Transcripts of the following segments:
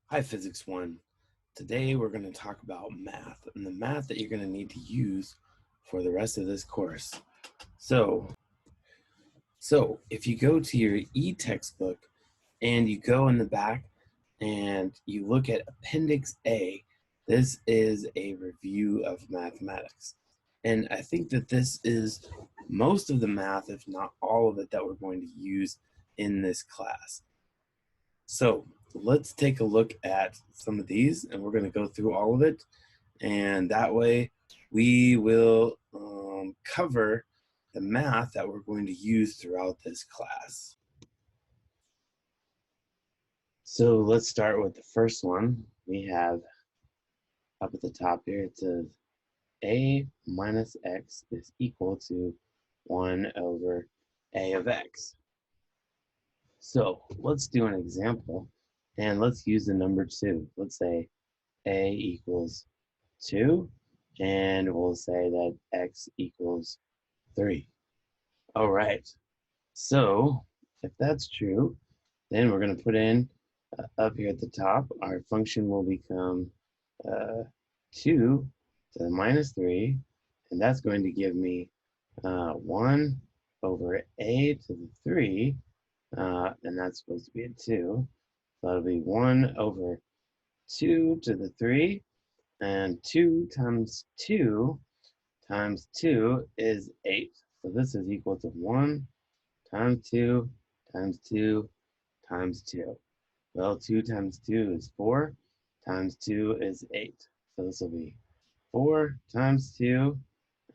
Hi, Physics 1. Today we're going to talk about math and the math that you're going to need to use for the rest of this course. So if you go to your e-textbook and you go in the back and you look at Appendix A, this is a review of mathematics. And I think that this is most of the math, if not all of it, that we're going to use in this class. So let's take a look at some of these, and we're going to go through all of it, and that way we will cover the math that we're going to use throughout this class. So let's start with the first one. We have up at the top here, it says a minus x is equal to 1 over a of x. So let's do an example, and let's use the number 2. Let's say a equals 2, and we'll say that x equals 3. All right, so if that's true, then we're going to put in up here at the top, our function will become 2 to the minus 3, and that's going to give me 1 over a to the 3, and that's supposed to be a 2. So that'll be 1 over 2 to the 3, and 2 times 2 times 2 is 8. So this is equal to 1 times 2 times 2 times 2. Well, 2 times 2 is 4, times 2 is 8. So this will be 4 times 2,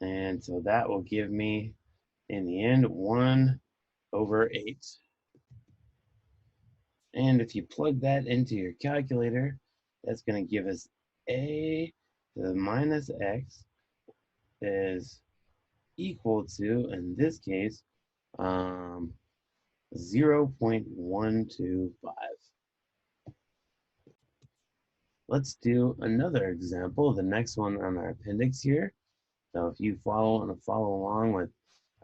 and so that will give me, in the end, 1 over 8. And if you plug that into your calculator, that's going to give us a to the minus x is equal to, in this case, 0.125. Let's do another example, the next one on our appendix here. So if you want to follow along with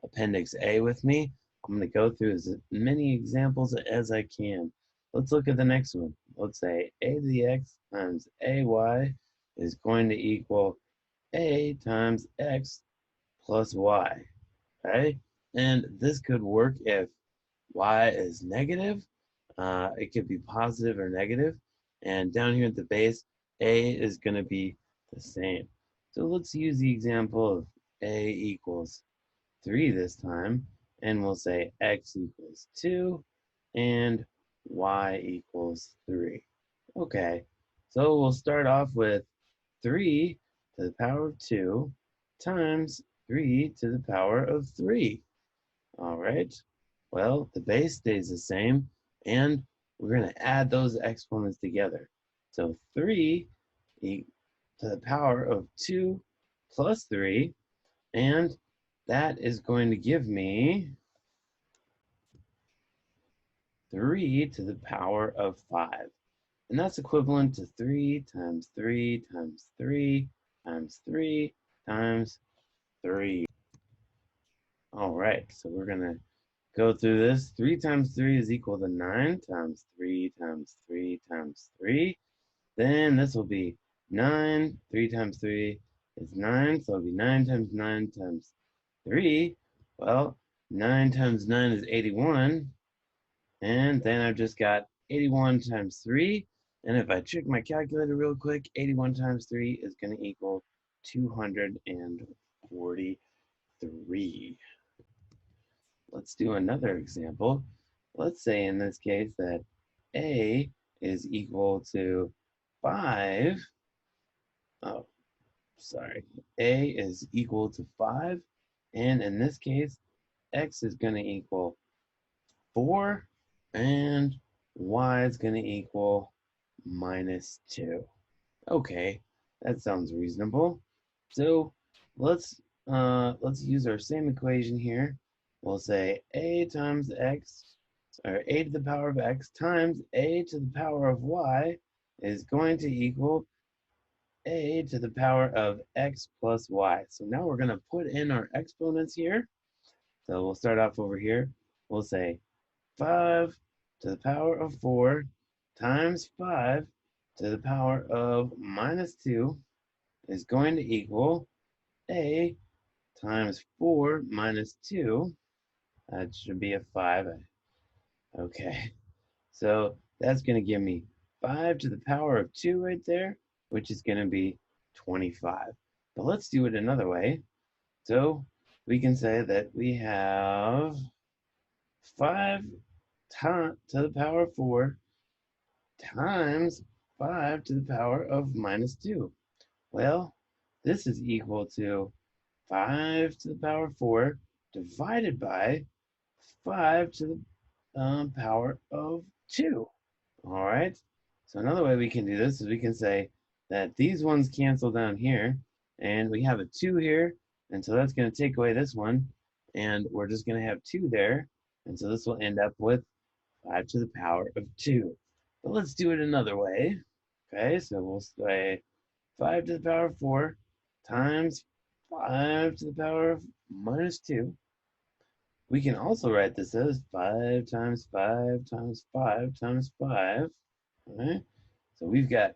Appendix A with me, I'm going to go through as many examples as I can. Let's look at the next one. Let's say a to the x times ay is going to equal a times x plus y, right? And this could work if y is negative. It could be positive or negative. And down here at the base, a is going to be the same. So let's use the example of a equals 3 this time, and we'll say x equals 2 and y equals 3. Okay, so we'll start off with 3 to the power of 2 times 3 to the power of 3. All right, well, the base stays the same, and we're going to add those exponents together. So 3 to the power of 2 plus 3, and that is going to give me 3 to the power of 5. And that's equivalent to 3 times 3 times 3 times 3 times 3. All right, so we're going to go through this. 3 times 3 is equal to 9 times 3 times 3 times 3. Then this will be 9. 3 times 3 is 9, so it'll be 9 times 9 times 3. Well, 9 times 9 is 81. And then I've just got 81 times 3. And if I check my calculator real quick, 81 times 3 is going to equal 243. Let's do another example. Let's say in this case that a is equal to 5. Oh, sorry. A is equal to 5. And in this case, x is going to equal 4 and y is going to equal minus 2. Okay, that sounds reasonable. So let's use our same equation here. We'll say a times x, or a to the power of x times a to the power of y is going to equal a to the power of x plus y. So now we're going to put in our exponents here. So we'll start off over here. We'll say 5 to the power of 4 times 5 to the power of minus 2 is going to equal a times 4 minus 2. That should be a 5. Okay, so that's going to give me 5 to the power of 2 right there, which is going to be 25. But let's do it another way. So we can say that we have 5 to the power of 4 times 5 to the power of minus 2. Well, this is equal to 5 to the power of 4 divided by 5 to the power of 2. All right. So another way we can do this is we can say that these ones cancel down here, and we have a 2 here, and so that's going to take away this one, and we're just going to have 2 there, and so this will end up with 5 to the power of 2. But let's do it another way. Okay, so we'll say 5 to the power of 4 times 5 to the power of minus 2. We can also write this as 5 times 5 times 5 times 5. All right, so we've got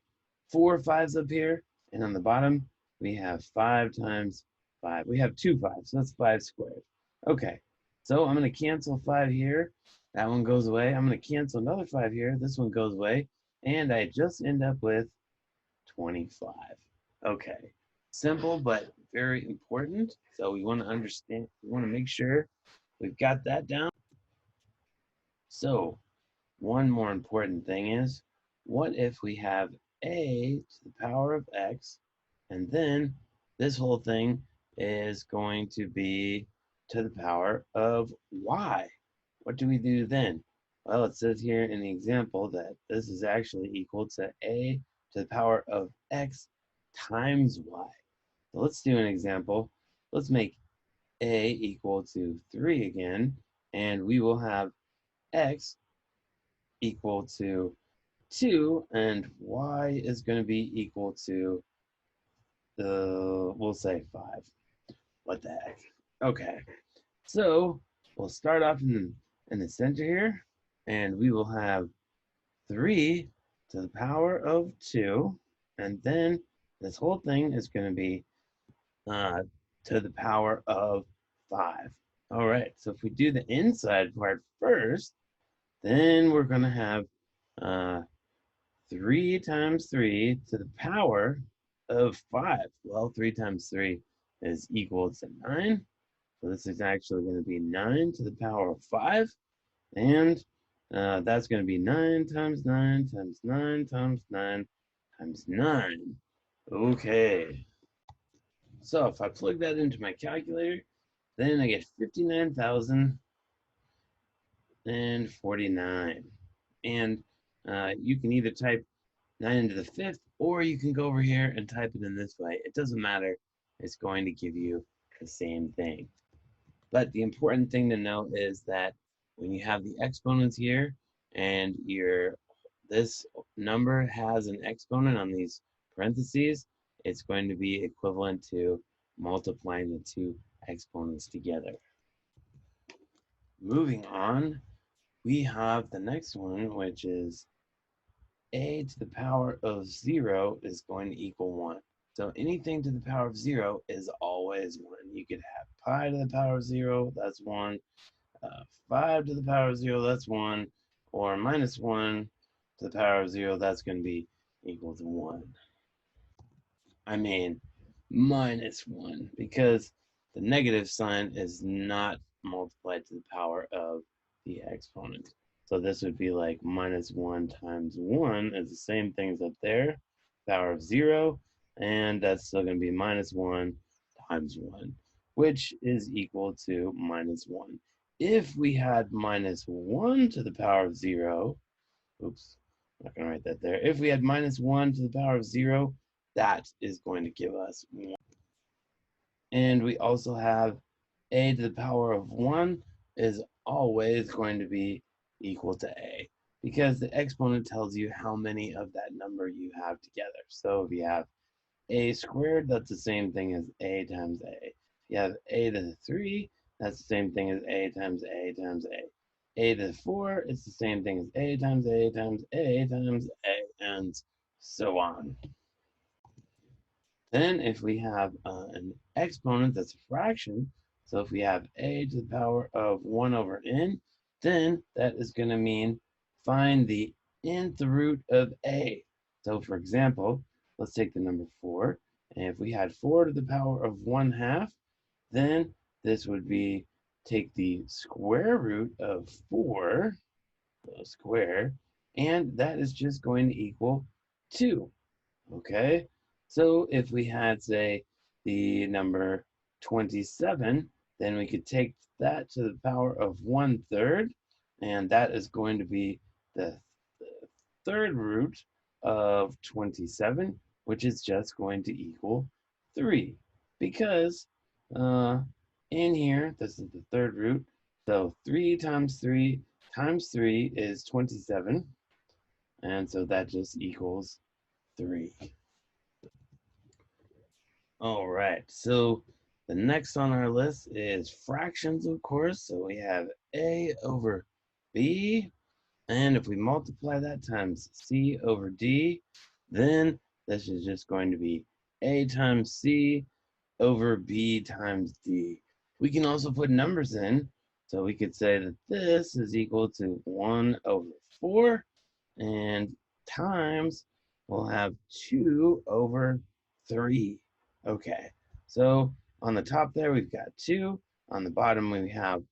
4 5s up here, and on the bottom we have 5 times 5. We have 2 5s, so that's 5 squared. Okay, so I'm going to cancel 5 here. That one goes away. I'm going to cancel another 5 here. This one goes away. And I just end up with 25. Okay, simple but very important. So we want to understand, we want to make sure we've got that down. So one more important thing is, what if we have a to the power of x, and then this whole thing is going to be to the power of y? What do we do then? Well, it says here in the example that this is actually equal to a to the power of x times y. So let's do an example. Let's make a equal to 3 again, and we will have x equal to 2, and y is going to be equal to we'll say 5. What the heck? Okay, so we'll start off in the center here, and we will have 3 to the power of 2, and then this whole thing is going to be to the power of 5. All right, so if we do the inside part first, then we're going to have uh, 3 times 3 to the power of 5. Well, 3 times 3 is equal to 9. So this is actually going to be 9 to the power of 5. And that's going to be 9 times 9 times 9 times 9 times 9. Okay. So if I plug that into my calculator, then I get 59,049. And you can either type 9 into the 5th, or you can go over here and type it in this way. It doesn't matter. It's going to give you the same thing. But the important thing to know is that when you have the exponents here, and this number has an exponent on these parentheses, it's going to be equivalent to multiplying the two exponents together. Moving on, we have the next one, which is a to the power of 0 is going to equal 1. So anything to the power of 0 is always 1. You could have pi to the power of 0, that's 1. 5 to the power of 0, that's 1. Or minus 1 to the power of 0, that's going to be equal to 1. I mean, minus 1, because the negative sign is not multiplied to the power of the exponent. So this would be like minus 1 times 1 is the same thing as up there, power of 0, and that's still going to be minus 1 times 1, which is equal to minus 1. If we had minus 1 to the power of 0, oops, I'm not going to write that there. If we had minus 1 to the power of 0, that is going to give us 1. And we also have a to the power of 1 is always going to be equal to a, because the exponent tells you how many of that number you have together. So if you have a squared, that's the same thing as a times a. If you have a to the 3, that's the same thing as a times a times a. A to the 4, it's the same thing as a times a times a times a, and so on. Then if we have an exponent that's a fraction, so if we have a to the power of 1 over n, then that is going to mean find the nth root of a. So for example, let's take the number 4, and if we had 4 to the power of 1/2, then this would be take the square root of 4, so square, and that is just going to equal 2. Okay, so if we had, say, the number 27, then we could take that to the power of 1/3, and that is going to be the third root of 27, which is just going to equal 3. Because in here, this is the third root, so 3 times 3 is 27, and so that just equals 3. All right, so the next on our list is fractions, of course. So we have a over b, and if we multiply that times c over d, then this is just going to be a times c over b times d. We can also put numbers in, so we could say that this is equal to 1 over 4, and times we'll have 2 over 3. Okay, so on the top there we've got 2, on the bottom we have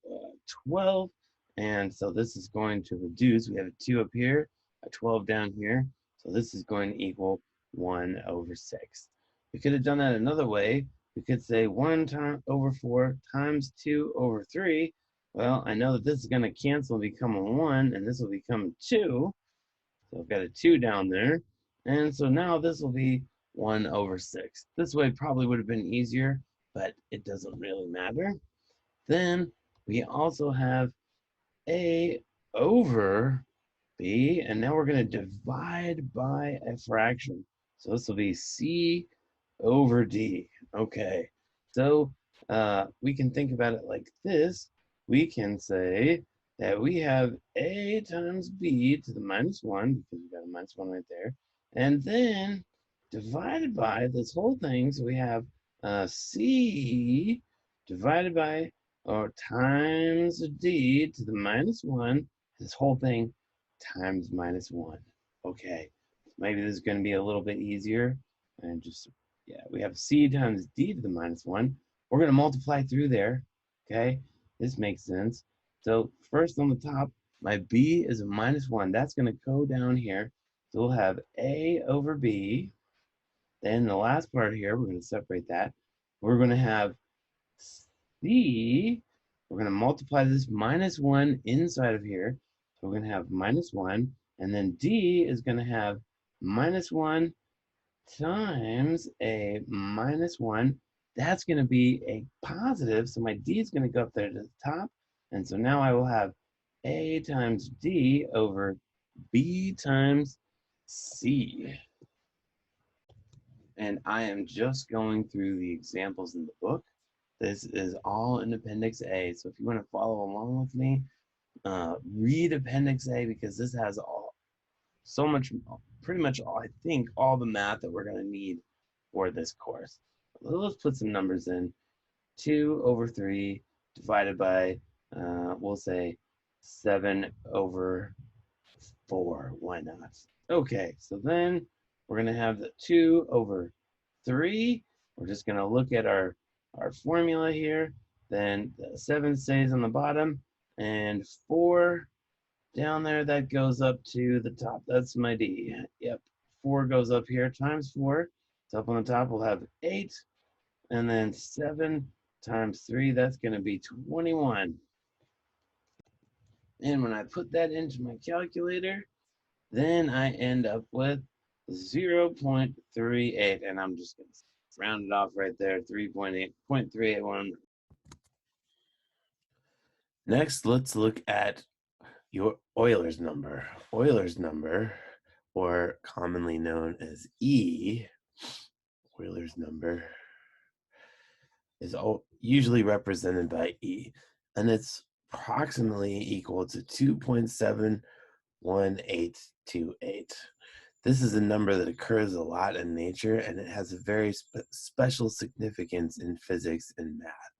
12, and so this is going to reduce. We have a 2 up here, a 12 down here, so this is going to equal 1 over 6. We could have done that another way. We could say 1 over 4 times 2 over 3. Well, I know that this is going to cancel and become a 1, and this will become 2. So I've got a 2 down there. And so now this will be 1 over 6. This way probably would have been easier, but it doesn't really matter. Then we also have a over b, and now we're going to divide by a fraction. So this will be c over d. Okay, so we can think about it like this. We can say that we have a times b to the minus 1, because we've got a minus 1 right there, and then divided by this whole thing, so we have c divided by, or times d to the minus 1, this whole thing times minus 1. Okay, maybe this is going to be a little bit easier, and just, yeah, we have c times d to the minus 1. We're going to multiply through there. Okay, this makes sense. So first on the top, my b is a minus 1. That's going to go down here. So we'll have a over b. Then the last part here, we're going to separate that. We're going to have c. We're going to multiply this minus 1 inside of here. So we're going to have minus 1. And then d is going to have minus 1 times a minus 1. That's going to be a positive, so my d is going to go up there to the top. And so now I will have a times d over b times c. And I am just going through the examples in the book. This is all in Appendix A, so if you want to follow along with me, read Appendix A, because this has so much, pretty much all, I think, all the math that we're going to need for this course. Let's put some numbers in. 2 over 3 divided by, we'll say 7 over 4. Why not? Okay, so then we're going to have the 2 over 3. We're just going to look at our formula here. Then the 7 stays on the bottom, and 4 down there, that goes up to the top. That's my d. Yep, 4 goes up here times 4. So up on the top, we'll have 8. And then 7 times 3, that's going to be 21. And when I put that into my calculator, then I end up with 0.38, and I'm just going to round it off right there, 3.8.381. Next, let's look at your Euler's number. Euler's number, or commonly known as E, Euler's number, is usually represented by E, and it's approximately equal to 2.71828. This is a number that occurs a lot in nature, and it has a very special significance in physics and math,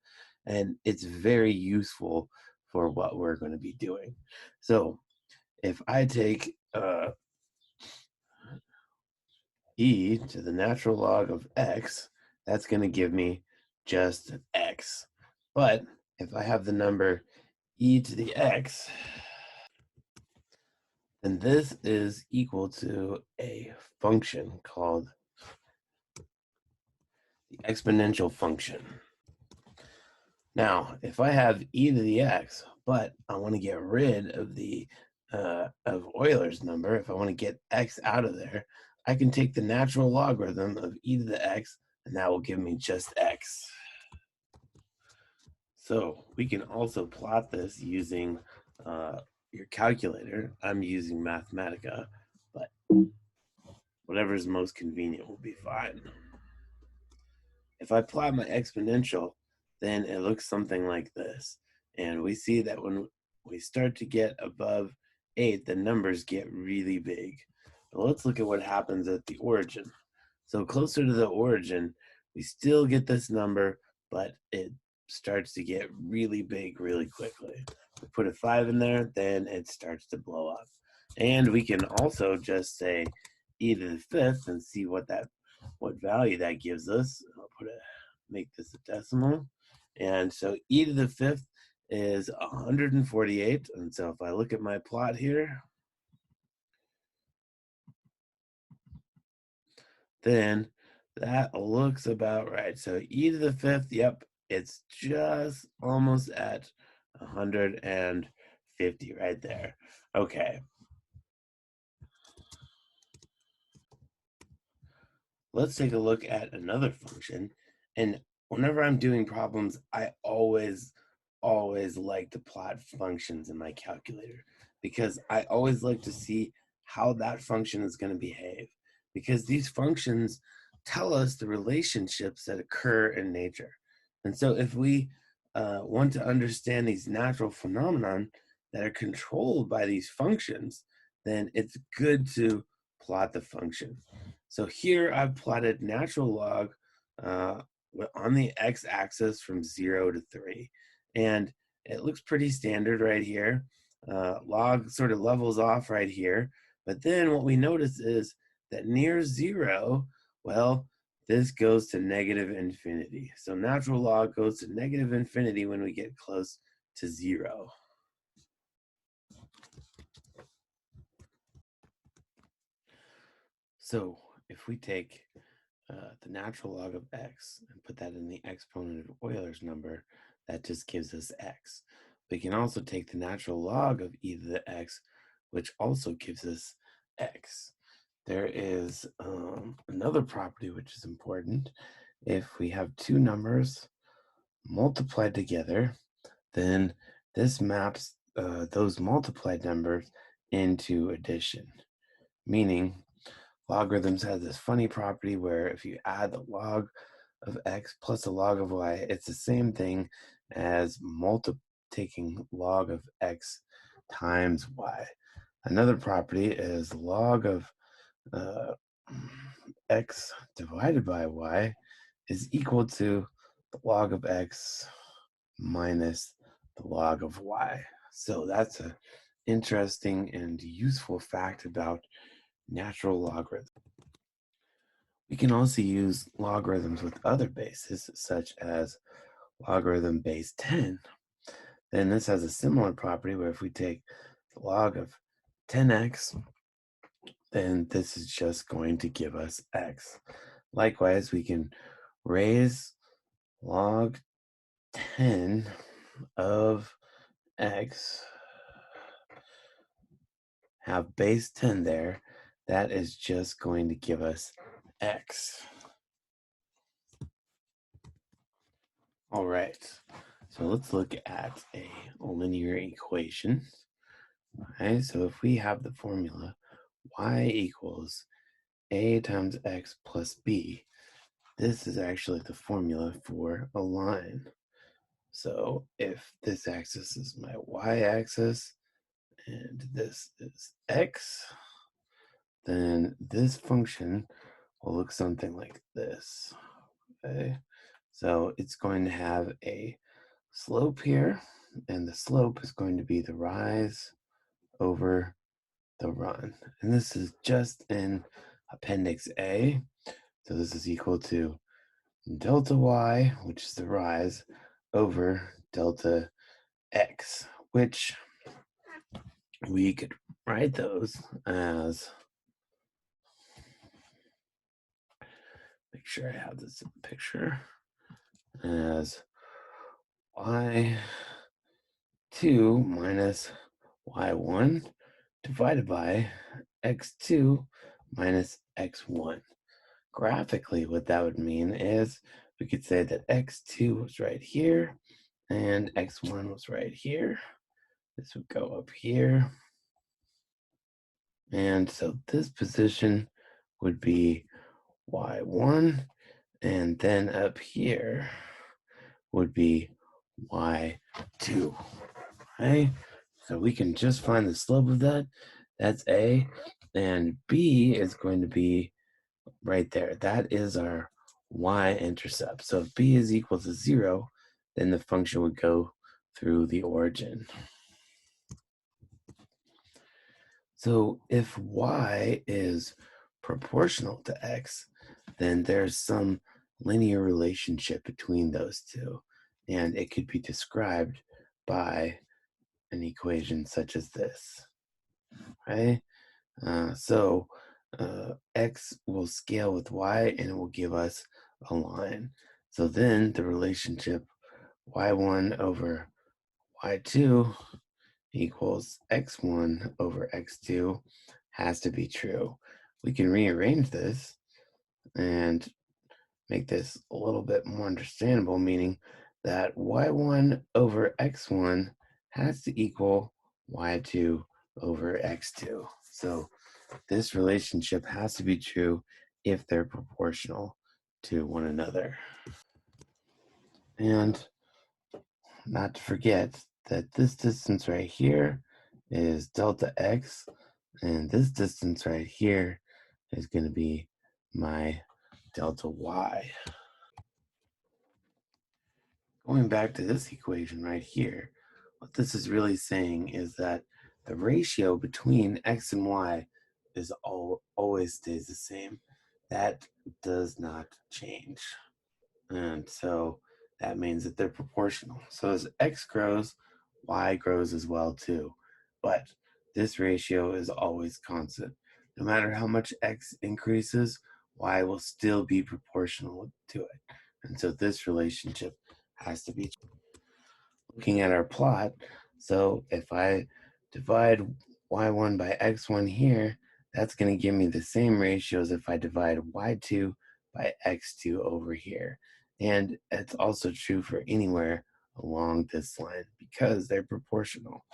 and it's very useful for what we're going to be doing. So if I take e to the natural log of x, that's going to give me just x. But if I have the number e to the x, then this is equal to a function called the exponential function. Now, if I have e to the x, but I want to get rid of the of Euler's number, if I want to get x out of there, I can take the natural logarithm of e to the x, and that will give me just x. So we can also plot this using your calculator. I'm using Mathematica, but whatever is most convenient will be fine. If I plot my exponential, then it looks something like this. And we see that when we start to get above 8, the numbers get really big. But let's look at what happens at the origin. So closer to the origin, we still get this number, but it starts to get really big really quickly. We put a 5 in there, then it starts to blow up. And we can also just say e to the fifth and see what value that gives us. I'll make this a decimal. And so e to the fifth is 148. And so if I look at my plot here, then that looks about right. So e to the fifth, yep, it's just almost at 150 right there. Okay. Let's take a look at another function. And whenever I'm doing problems, I always like to plot functions in my calculator because I always like to see how that function is going to behave, because these functions tell us the relationships that occur in nature. And so if we want to understand these natural phenomenon that are controlled by these functions, then it's good to plot the function. So here I've plotted natural log uh, on the x-axis from 0 to 3. And it looks pretty standard right here. Log sort of levels off right here. But then what we notice is that near 0, well, this goes to negative infinity. So natural log goes to negative infinity when we get close to 0. So if we take the natural log of x and put that in the exponent of Euler's number, that just gives us x. We can also take the natural log of e to the x, which also gives us x. There is another property which is important. If we have two numbers multiplied together, then this maps those multiplied numbers into addition, meaning logarithms have this funny property where if you add the log of x plus the log of y, it's the same thing as taking log of x times y. Another property is log of uh, x divided by y is equal to the log of x minus the log of y. So that's an interesting and useful fact about natural logarithms. We can also use logarithms with other bases, such as logarithm base 10. Then this has a similar property where if we take the log of 10x, then this is just going to give us x. Likewise, we can raise log 10 of x have base 10 there, that is just going to give us x. All right, so let's look at a linear equation. Okay, so if we have the formula y equals a times x plus b, this is actually the formula for a line. So if this axis is my y-axis and this is x, then this function will look something like this. Okay, so it's going to have a slope here, and the slope is going to be the rise over the run. And this is just in Appendix A. So this is equal to delta y, which is the rise, over delta x, which we could write those as, make sure I have this in the picture, as y2 minus y1 divided by x2 minus x1. Graphically, what that would mean is we could say that x2 was right here and x1 was right here. This would go up here. And so this position would be y1, and then up here would be y2. Okay, so we can just find the slope of that. That's A, and B is going to be right there. That is our y-intercept. So if b is equal to 0, then the function would go through the origin. So if y is proportional to x, then there's some linear relationship between those two, and it could be described by an equation such as this, right? So x will scale with y, and it will give us a line. So then the relationship y1 over y2 equals x1 over x2 has to be true. We can rearrange this and make this a little bit more understandable, meaning that y1 over x1 has to equal y2 over x2. So this relationship has to be true if they're proportional to one another. And not to forget that this distance right here is delta x, and this distance right here is going to be my delta y. Going back to this equation right here, what this is really saying is that the ratio between x and y is always stays the same. That does not change. And so that means that they're proportional. So as x grows, y grows as well too. But this ratio is always constant. No matter how much x increases, y will still be proportional to it. And so this relationship has to be. Looking at our plot, so if I divide y1 by x1 here, that's going to give me the same ratio as if I divide y2 by x2 over here. And it's also true for anywhere along this line because they're proportional.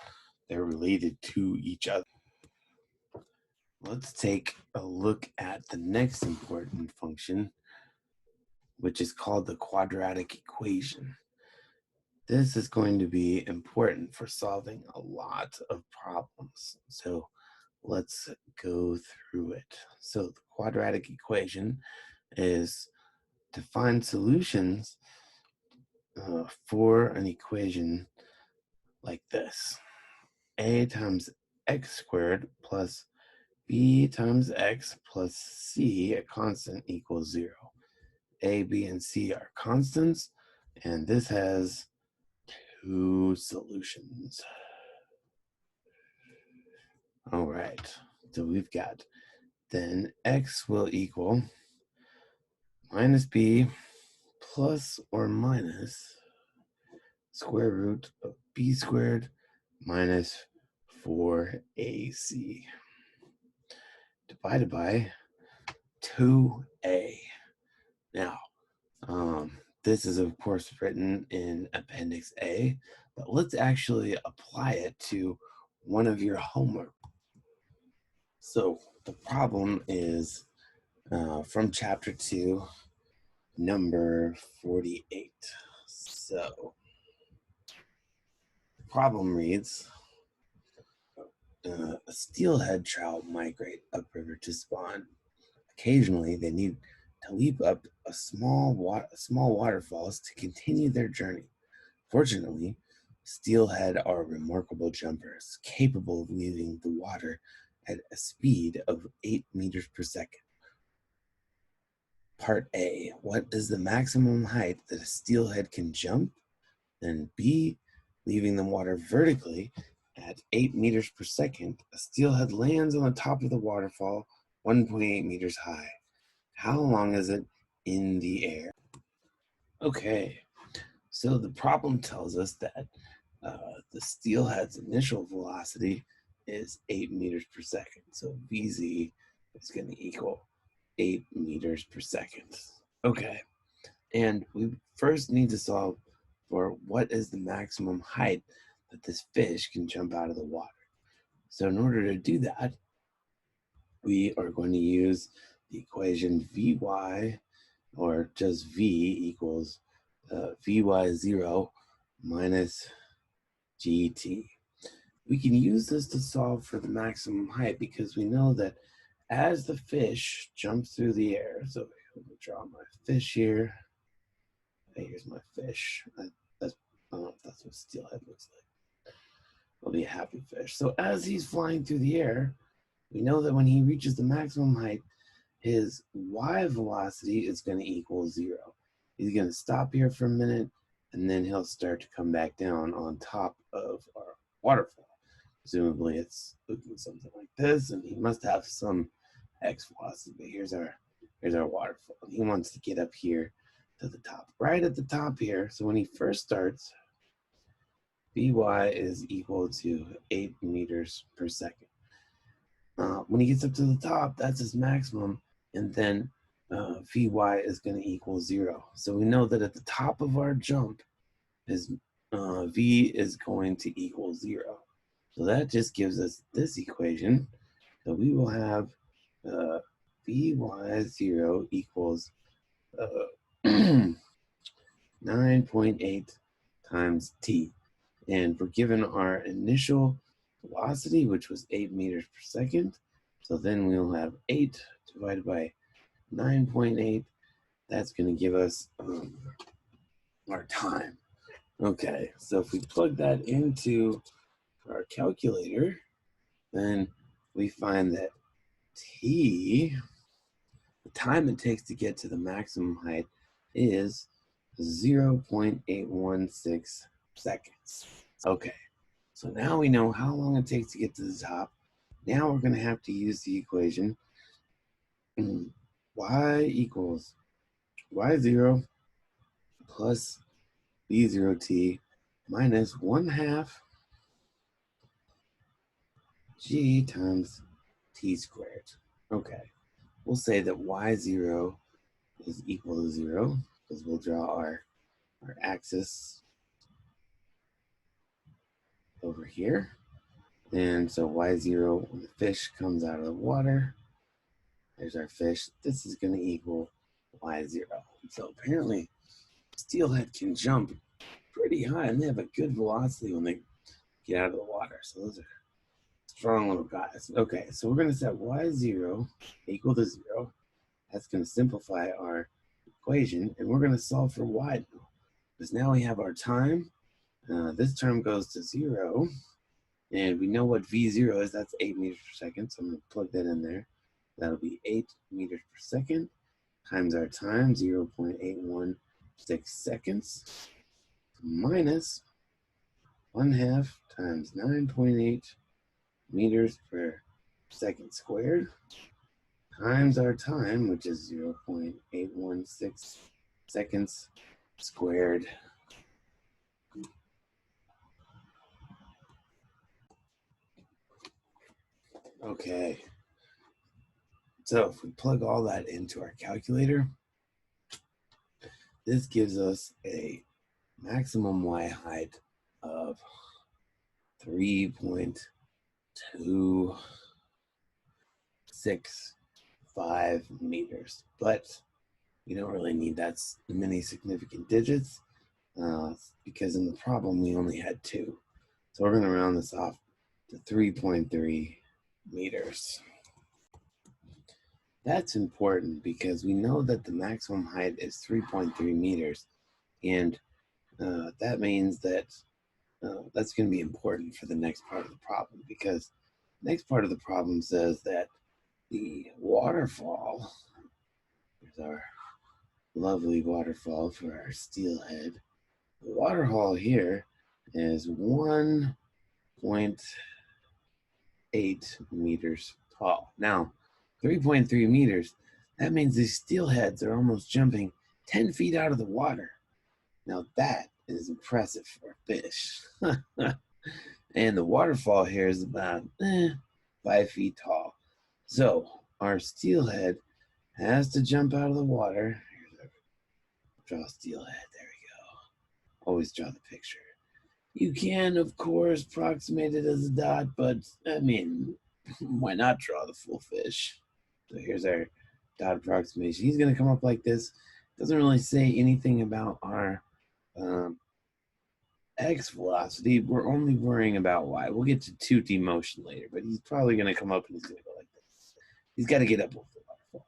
They're related to each other. Let's take a look at the next important function, which is called the quadratic equation. This is going to be important for solving a lot of problems. So let's go through it. So the quadratic equation is to find solutions for an equation like this. A times x squared plus b times x plus c, a constant, equals 0. A, b, and c are constants, and this has two solutions. All right, so we've got then x will equal minus b plus or minus square root of b squared minus 4ac divided by 2a. Now, this is of course written in Appendix A, but let's actually apply it to one of your homework. So the problem is from Chapter 2, number 48. So the problem reads, a steelhead trout migrate upriver to spawn. Occasionally, they need to leap up small waterfalls to continue their journey. Fortunately, steelhead are remarkable jumpers, capable of leaving the water at a speed of 8 meters per second. Part A, what is the maximum height that a steelhead can jump? Then B, leaving the water vertically at 8 meters per second, a steelhead lands on the top of the waterfall 1.8 meters high. How long is it in the air? Okay, so the problem tells us that the steelhead's initial velocity is 8 meters per second. So VZ is going to equal 8 meters per second. Okay, and we first need to solve for what is the maximum height that this fish can jump out of the water. So in order to do that, we are going to use the equation Vy, or just V equals Vy0 minus GT. We can use this to solve for the maximum height because we know that as the fish jumps through the air, so I'm going to draw my fish here. Here's my fish. I don't know if that's what steelhead looks like. It'll be a happy fish. So as he's flying through the air, we know that when he reaches the maximum height, his y velocity is going to equal 0. He's going to stop here for a minute, and then he'll start to come back down on top of our waterfall. Presumably it's looking something like this, and he must have some x velocity. But here's our waterfall. And he wants to get up here to the top, right at the top here. So when he first starts, Vy is equal to 8 meters per second. When he gets up to the top, that's his maximum, and then Vy is going to equal 0. So we know that at the top of our jump, his V is going to equal 0. So that just gives us this equation. So we will have Vy0 equals 9.8 times t. And we're given our initial velocity, which was 8 meters per second. So then we'll have 8 divided by 9.8. That's going to give us our time. Okay, so if we plug that into our calculator, then we find that t, the time it takes to get to the maximum height, is 0.816 seconds. Okay, so now we know how long it takes to get to the top. Now we're going to have to use the equation y equals y0 plus v0t minus 1/2 g times t squared. Okay, we'll say that y0 is equal to 0 because we'll draw our axis over here. And so y0, when the fish comes out of the water, there's our fish. This is going to equal y0. So apparently, steelhead can jump pretty high, and they have a good velocity when they get out of the water. So those are strong little guys. Okay, so we're going to set y0 equal to 0. That's going to simplify our equation, and we're going to solve for y now. Because now we have our time. This term goes to 0, and we know what v0 is. That's 8 meters per second, so I'm going to plug that in there. That'll be 8 meters per second times our time, 0.816 seconds, minus 1/2 times 9.8 meters per second squared, times our time, which is 0.816 seconds squared. Okay, so if we plug all that into our calculator, this gives us a maximum y height of 3.265 meters. But we don't really need that many significant digits because in the problem we only had 2. So we're going to round this off to 3.3 meters. That's important because we know that the maximum height is 3.3 meters, and that means that that's going to be important for the next part of the problem, because the next part of the problem says that the waterfall, here's our lovely waterfall for our steelhead. The waterfall here is 1.8 meters tall. Now, 3.3 meters, that means these steelheads are almost jumping 10 feet out of the water. Now that is impressive for a fish. And the waterfall here is about 5 feet tall. So our steelhead has to jump out of the water. Draw steelhead, there we go. Always draw the picture. You can, of course, approximate it as a dot, but I mean, why not draw the full fish? So here's our dot approximation. He's going to come up like this. Doesn't really say anything about our x velocity. We're only worrying about y. We'll get to 2D motion later, but he's probably going to come up and he's going to go like this. He's got to get up over the waterfall.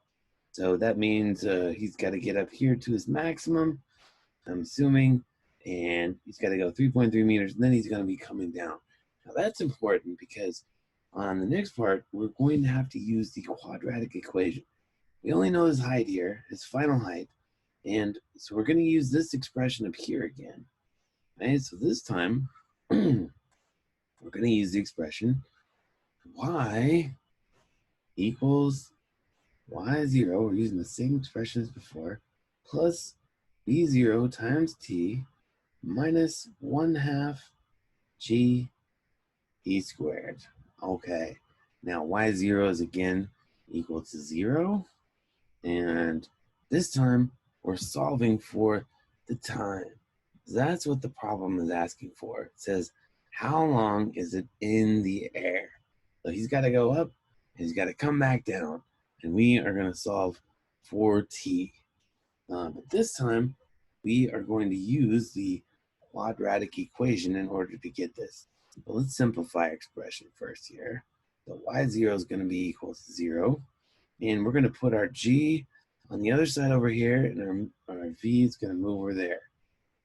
So that means he's got to get up here to his maximum, I'm assuming, and he's got to go 3.3 meters, and then he's going to be coming down. Now that's important because on the next part, we're going to have to use the quadratic equation. We only know his height here, his final height, and so we're going to use this expression up here again. Okay, so this time, we're going to use the expression y equals y0, we're using the same expression as before, plus b0 times t minus 1/2 g e squared. Okay, now y0 is again equal to 0, and this time we're solving for the time. That's what the problem is asking for. It says, how long is it in the air? So he's got to go up, and he's got to come back down, and we are going to solve for t. But this time, we are going to use the quadratic equation in order to get this. Well, let's simplify our expression first here. So y0 is going to be equal to 0, and we're going to put our g on the other side over here, and our v is going to move over there.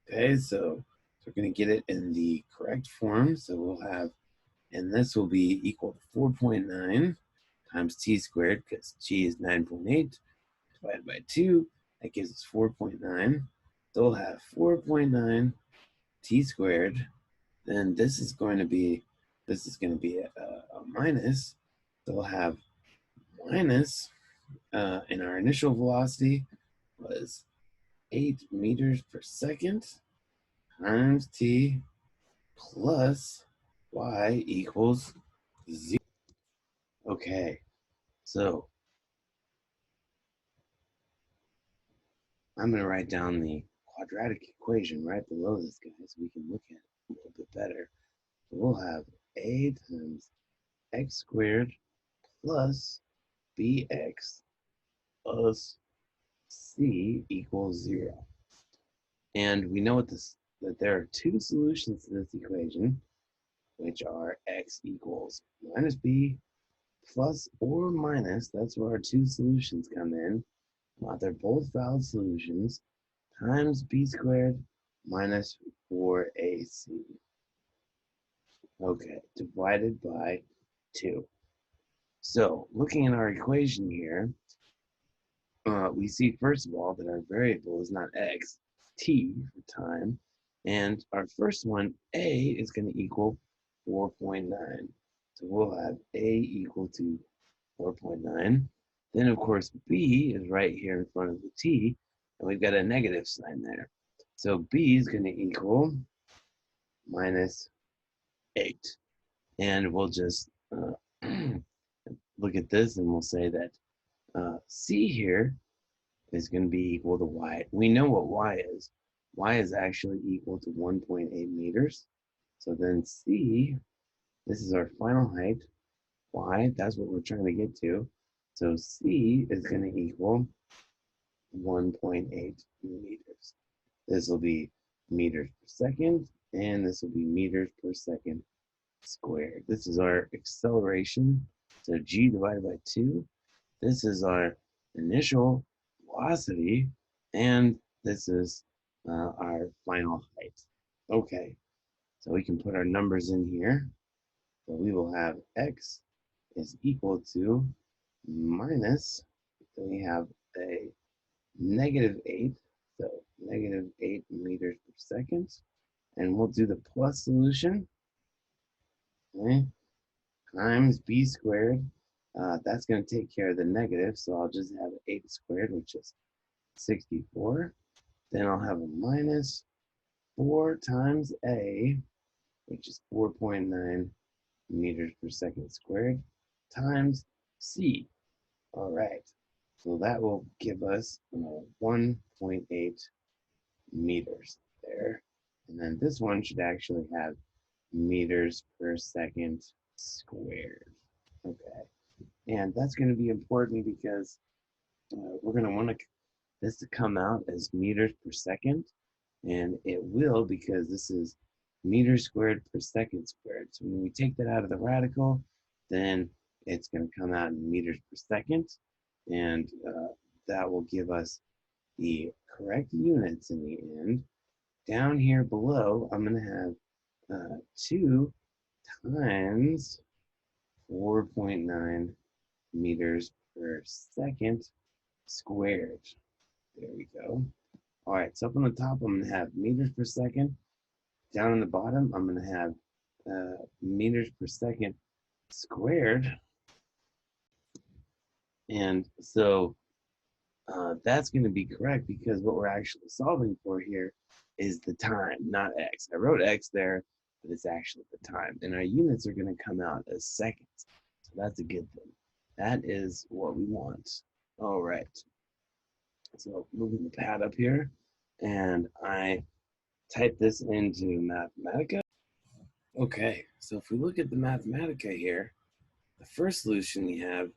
Okay, so we're going to get it in the correct form. So we'll have, and this will be equal to 4.9 times t squared, because g is 9.8, divided by 2. That gives us 4.9. So we'll have 4.9 t squared. Then this is going to be a minus. So we'll have minus, and our initial velocity was 8 meters per second times t plus y equals 0. Okay, so I'm going to write down the quadratic equation right below this guy so we can look at it a little bit better. So we'll have a times x squared plus bx plus c equals 0. And we know that there are 2 solutions to this equation, which are x equals minus b plus or minus, that's where our 2 solutions come in. They're both valid solutions, times b squared minus 4ac. Okay, divided by 2. So looking at our equation here, we see first of all that our variable is not x, t for time, and our first one, a, is going to equal 4.9. So we'll have a equal to 4.9. Then of course b is right here in front of the t, and we've got a negative sign there. So b is going to equal minus 8. And we'll just look at this and we'll say that C here is going to be equal to y. We know what y is. Y is actually equal to 1.8 meters. So then C, this is our final height. Y, that's what we're trying to get to. So C is going to equal 1.8 meters. This will be meters per second, and this will be meters per second squared. This is our acceleration. So g divided by 2. This is our initial velocity, and this is our final height. Okay, so we can put our numbers in here. So we will have x is equal to minus, then we have a -8, so -8 meters per second. And we'll do the plus solution, okay, times b squared. That's going to take care of the negative, so I'll just have 8 squared, which is 64. Then I'll have a minus 4 times a, which is 4.9 meters per second squared, times c. All right, so that will give us 1.8 meters there. And then this one should actually have meters per second squared. Okay, and that's going to be important because we're going to want this to come out as meters per second, and it will because this is meters squared per second squared. So when we take that out of the radical, then it's going to come out in meters per second, and that will give us the correct units in the end. Down here below, I'm going to have 2 times 4.9 meters per second squared. There we go. All right, so up on the top, I'm going to have meters per second. Down on the bottom, I'm going to have meters per second squared. And so that's going to be correct because what we're actually solving for here is the time, not x. I wrote x there, but it's actually the time. And our units are going to come out as seconds. So that's a good thing. That is what we want. All right. So moving the pad up here, and I type this into Mathematica. Okay, so if we look at the Mathematica here, the first solution we have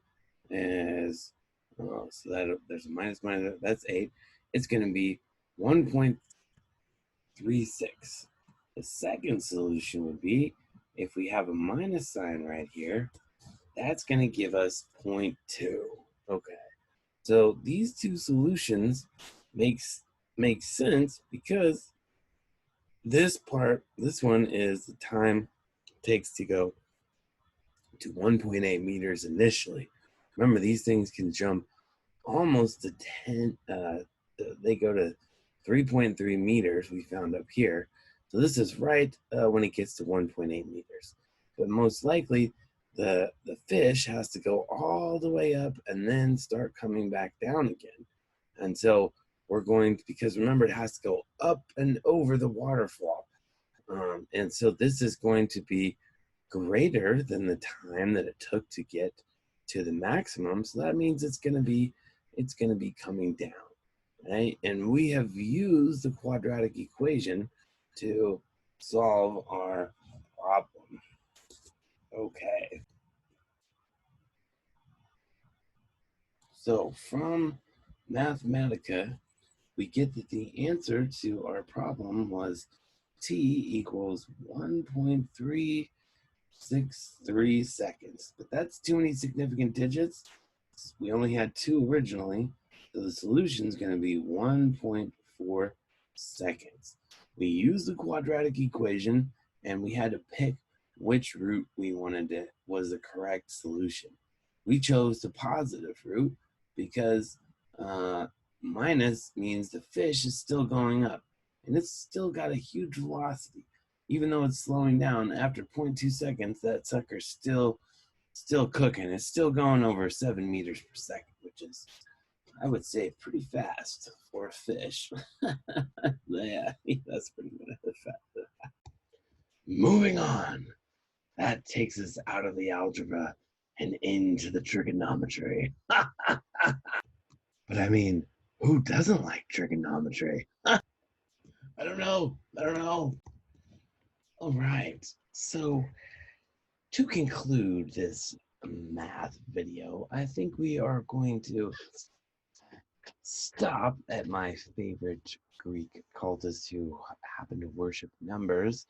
is, so that there's a minus, that's 8. It's going to be 1.36. The second solution would be, if we have a minus sign right here, that's going to give us 0.2. Okay, so these two solutions make sense because this one is the time it takes to go to 1.8 meters initially. Remember, these things can jump almost to 10, they go to 3.3 meters, we found up here. So this is right when it gets to 1.8 meters. But most likely, the fish has to go all the way up and then start coming back down again. And so we're going to, because remember, it has to go up and over the waterfall. And so this is going to be greater than the time that it took to get to the maximum. So that means it's going to be coming down, right? And we have used the quadratic equation to solve our problem. Okay. So from Mathematica, we get that the answer to our problem was t equals 1.363 seconds. But that's too many significant digits. We only had 2 originally, so the solution is going to be 1.4 seconds. We used the quadratic equation, and we had to pick which root we wanted was the correct solution. We chose the positive root because minus means the fish is still going up, and it's still got a huge velocity. Even though it's slowing down, after 0.2 seconds, that sucker's still cooking. It's still going over 7 meters per second, which is, I would say, pretty fast for a fish. Yeah, that's pretty fast. Moving on. That takes us out of the algebra and into the trigonometry. But I mean, who doesn't like trigonometry? I don't know. I don't know. All right. So to conclude this math video, I think we are going to stop at my favorite Greek cultists who happen to worship numbers.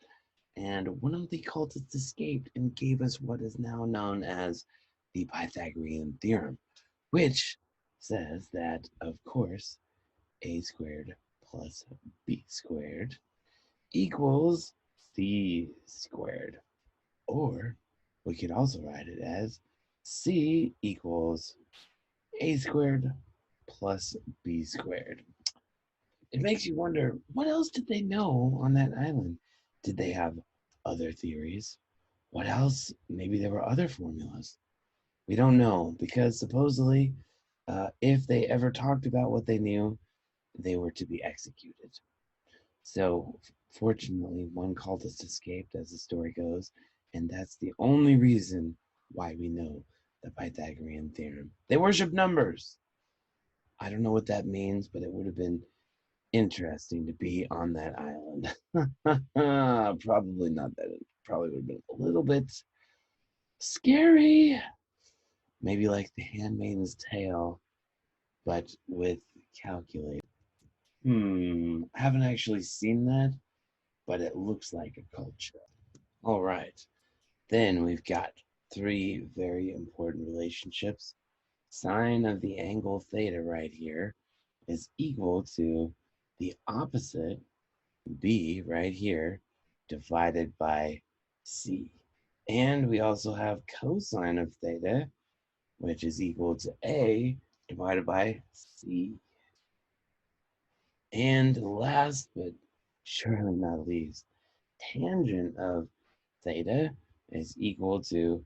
And one of the cultists escaped and gave us what is now known as the Pythagorean Theorem, which says that, of course, a squared plus b squared equals c squared. Or we could also write it as c equals a squared plus b squared. It makes you wonder, what else did they know on that island? Did they have other theories? What else? Maybe there were other formulas. We don't know, because supposedly, if they ever talked about what they knew, they were to be executed. So, fortunately, one cultist escaped, as the story goes, and that's the only reason why we know the Pythagorean theorem. They worship numbers. I don't know what that means, but it would have been interesting to be on that island. Probably not that. It probably would have been a little bit scary. Maybe like the Handmaid's Tale, but with calculator. I haven't actually seen that, but it looks like a culture. All right. Then we've got three very important relationships. Sine of the angle theta right here is equal to the opposite b right here divided by c. And we also have cosine of theta, which is equal to a divided by c. And last but surely not least, tangent of theta is equal to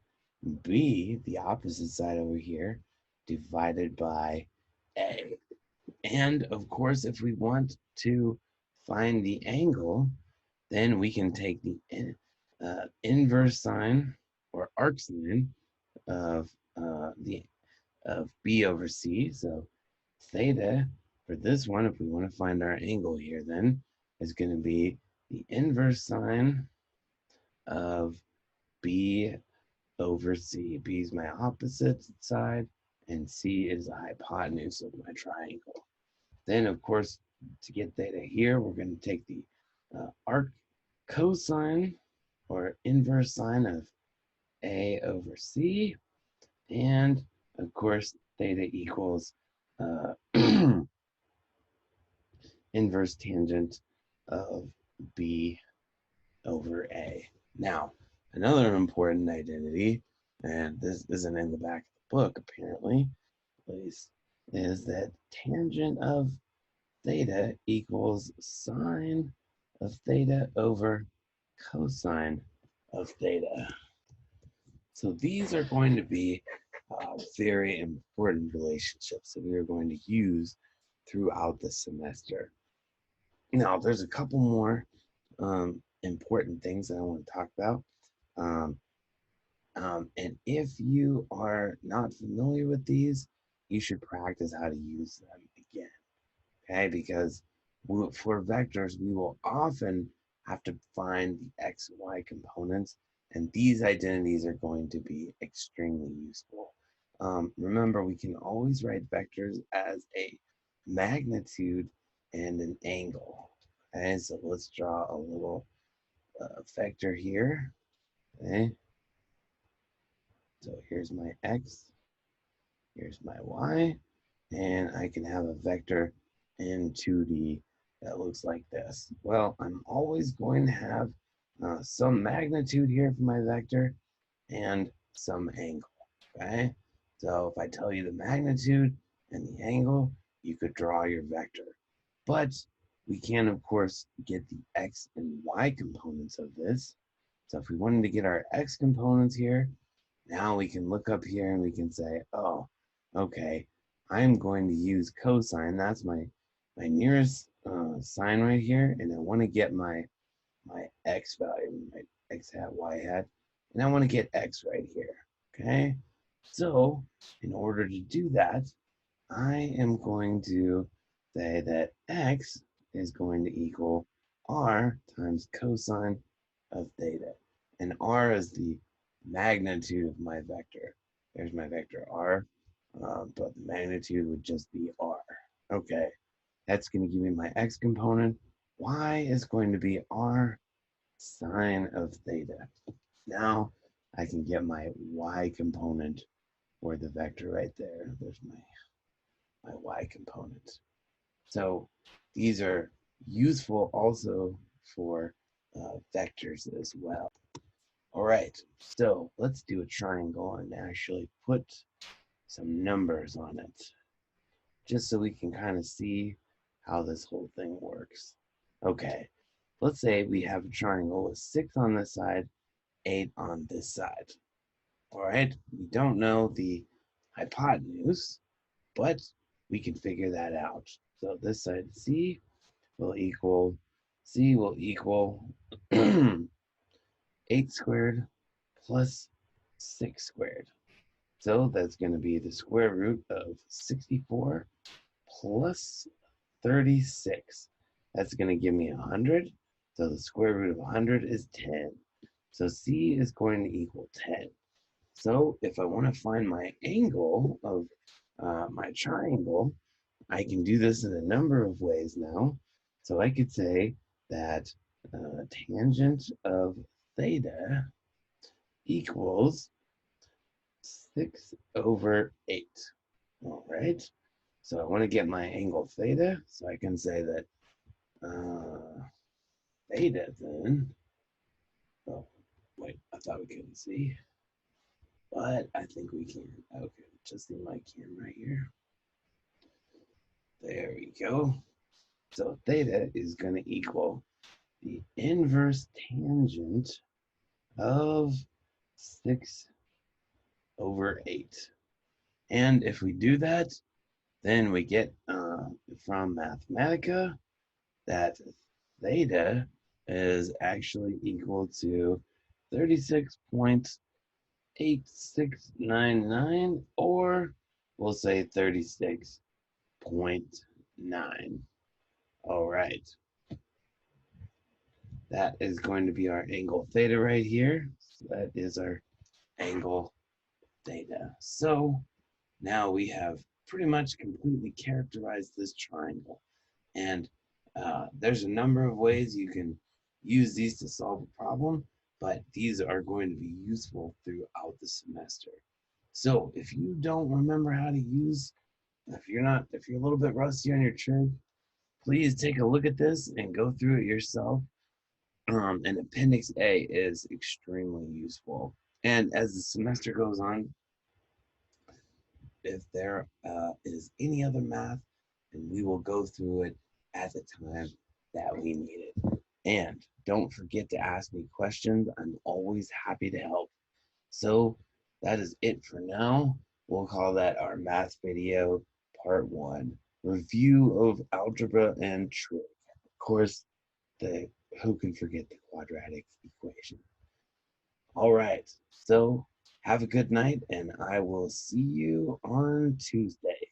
b, the opposite side over here, divided by a. And of course, if we want to find the angle, then we can take the inverse sine or arc sine of b over c. So theta for this one, if we want to find our angle here, then is going to be the inverse sine of b over c. B is my opposite side, and c is the hypotenuse of my triangle. Then, of course, to get theta here, we're going to take the arc cosine or inverse sine of a over c, and of course, theta equals inverse tangent of b over a. Now, another important identity, and this isn't in the back of the book apparently, at least, is that tangent of theta equals sine of theta over cosine of theta. So these are going to be very important relationships that we are going to use throughout the semester. Now, there's a couple more important things that I want to talk about. And if you are not familiar with these, you should practice how to use them again. Okay, because for vectors, we will often have to find the x, y components, and these identities are going to be extremely useful. Remember, we can always write vectors as a magnitude and an angle. Okay, so let's draw a little vector here. Okay, so here's my x, here's my y, and I can have a vector in 2D that looks like this. Well, I'm always going to have some magnitude here for my vector and some angle, okay? So if I tell you the magnitude and the angle, you could draw your vector. But we can, of course, get the x and y components of this. So if we wanted to get our x components here, now we can look up here and we can say, oh, okay, I'm going to use cosine. That's my nearest sine right here, and I want to get my x value, my x hat, y hat, and I want to get x right here, okay? So in order to do that, I am going to say that x is going to equal r times cosine of theta. And r is the magnitude of my vector. There's my vector r, but the magnitude would just be r. Okay, that's going to give me my x component. Y is going to be r sine of theta. Now I can get my y component or the vector right there. There's my y component. So these are useful also for vectors as well. All right, so let's do a triangle and actually put some numbers on it, just so we can kind of see how this whole thing works. Okay, let's say we have a triangle with 6 on this side, 8 on this side. All right, we don't know the hypotenuse, but we can figure that out. So this side C will equal 8 squared plus 6 squared. So that's going to be the square root of 64 plus 36. That's going to give me 100. So the square root of 100 is 10. So C is going to equal 10. So if I want to find my angle of my triangle, I can do this in a number of ways now. So I could say that tangent of theta equals 6 over 8. All right. So I want to get my angle theta. So I can say that theta then, oh, wait, I thought we couldn't see, but I think we can. Okay, just in my camera here. There we go. So theta is going to equal the inverse tangent of 6 over 8. And if we do that, then we get from Mathematica that theta is actually equal to 36.8699, or we'll say 36.9. All right. That is going to be our angle theta right here. So that is our angle theta. So now we have pretty much completely characterized this triangle. And there's a number of ways you can use these to solve a problem, but these are going to be useful throughout the semester. So if you don't remember how to use, if you're a little bit rusty on your trig, please take a look at this and go through it yourself. And Appendix A is extremely useful. And as the semester goes on, if there is any other math, and we will go through it at the time that we need it. And don't forget to ask me questions. I'm always happy to help. So that is it for now. We'll call that our math video part 1, review of algebra and trig. Of course, who can forget the quadratic equation? All right, so have a good night, and I will see you on Tuesday.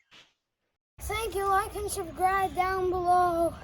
Thank you. Like and subscribe down below.